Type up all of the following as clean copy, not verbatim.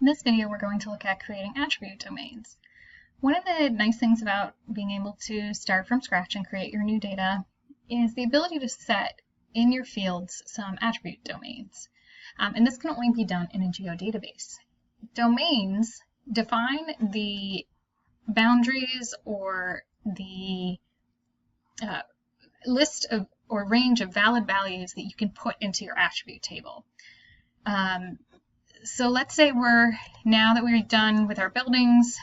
In this video, we're going to look at creating attribute domains. One of the nice things about being able to start from scratch and create your new data is the ability to set in your fields some attribute domains. And this can only be done in a geodatabase. Domains define the boundaries or the list of or range of valid values that you can put into your attribute table. So let's say now that we're done with our buildings,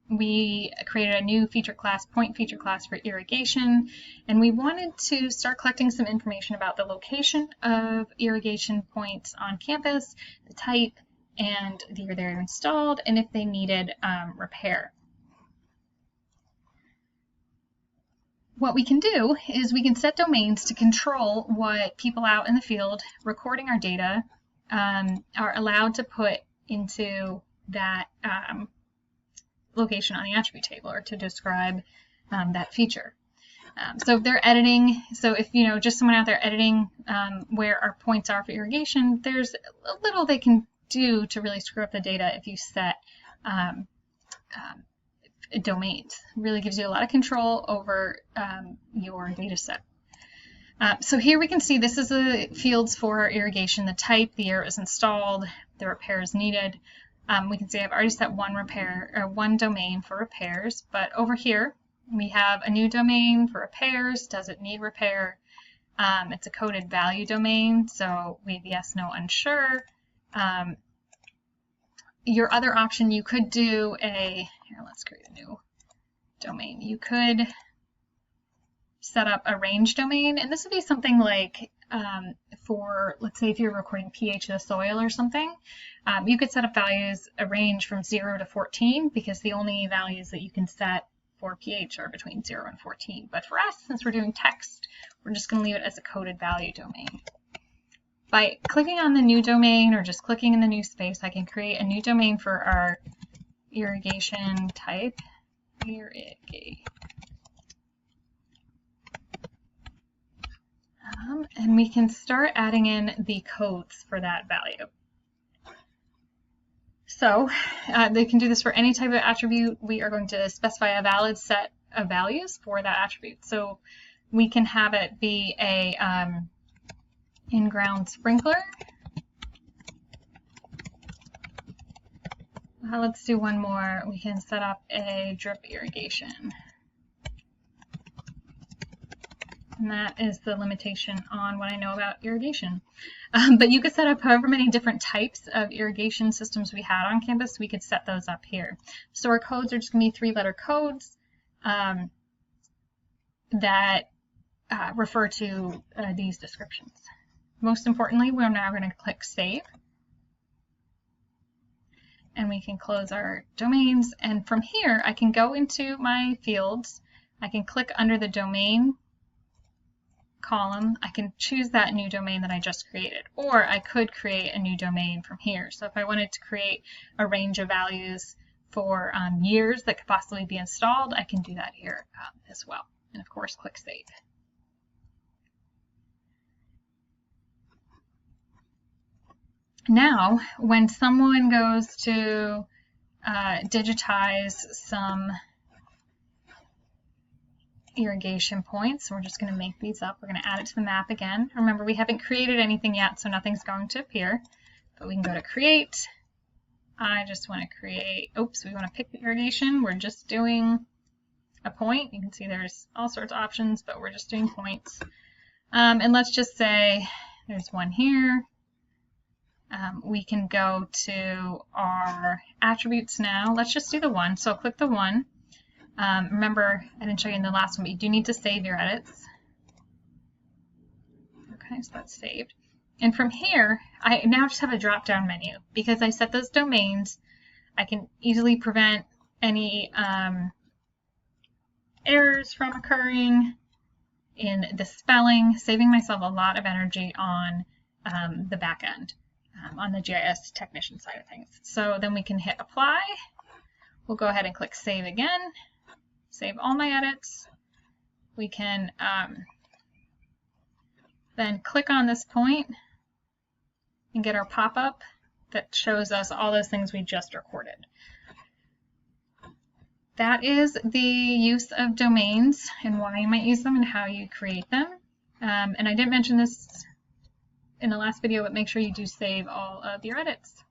we created a new feature class, point feature class for irrigation, and we wanted to start collecting some information about the location of irrigation points on campus, the type, and the year they're installed, and if they needed repair. What we can do is we can set domains to control what people out in the field recording our data are allowed to put into that location on the attribute table, or to describe that feature. So if they're editing, so if just someone out there editing where our points are for irrigation, there's a little they can do to really screw up the data if you set domains. It really gives you a lot of control over your data set. So here we can see this is the fields for irrigation, the type, the year it was installed, the repairs needed. We can see I've already set one domain for repairs, but over here we have a new domain for repairs. Does it need repair? It's a coded value domain, so we have yes, no, unsure. Your other option, you could do here, let's create a new domain. You could set up a range domain, and this would be something like for, let's say if you're recording pH of the soil or something, you could set up values, a range from 0 to 14, because the only values that you can set for pH are between 0 and 14. But for us, since we're doing text, we're just going to leave it as a coded value domain. By clicking on the new domain or just clicking in the new space, I can create a new domain for our irrigation type. And we can start adding in the codes for that value. So they can do this for any type of attribute. We are going to specify a valid set of values for that attribute. So we can have it be a in-ground sprinkler. Let's do one more. We can set up a drip irrigation. And that is the limitation on what I know about irrigation. But you could set up however many different types of irrigation systems we had on campus. We could set those up here. So our codes are just going to be 3-letter codes that refer to these descriptions. Most importantly, we're now going to click Save. And we can close our domains. And from here, I can go into my fields. I can click under the domain column. I can choose that new domain that I just created, or I could create a new domain from here. So if I wanted to create a range of values for years that could possibly be installed, I can do that here as well. And of course, click Save. Now, when someone goes to digitize some irrigation points, we're just going to make these up. We're going to add it to the map again. Remember, we haven't created anything yet, so nothing's going to appear. But we can go to Create. I just want to create, we want to pick the irrigation. We're just doing a point. You can see there's all sorts of options, but we're just doing points. And let's just say there's one here. We can go to our attributes now. Let's just do the one. So I'll click the one. Remember, I didn't show you in the last one, but you do need to save your edits. Okay, so that's saved. And from here, I now just have a drop-down menu. Because I set those domains, I can easily prevent any errors from occurring in the spelling, saving myself a lot of energy on the back end, on the GIS technician side of things. So then we can hit Apply. We'll go ahead and click Save again. Save all my edits. We can then click on this point and get our pop-up that shows us all those things we just recorded. That is the use of domains and why you might use them and how you create them. And I didn't mention this in the last video, but make sure you do save all of your edits.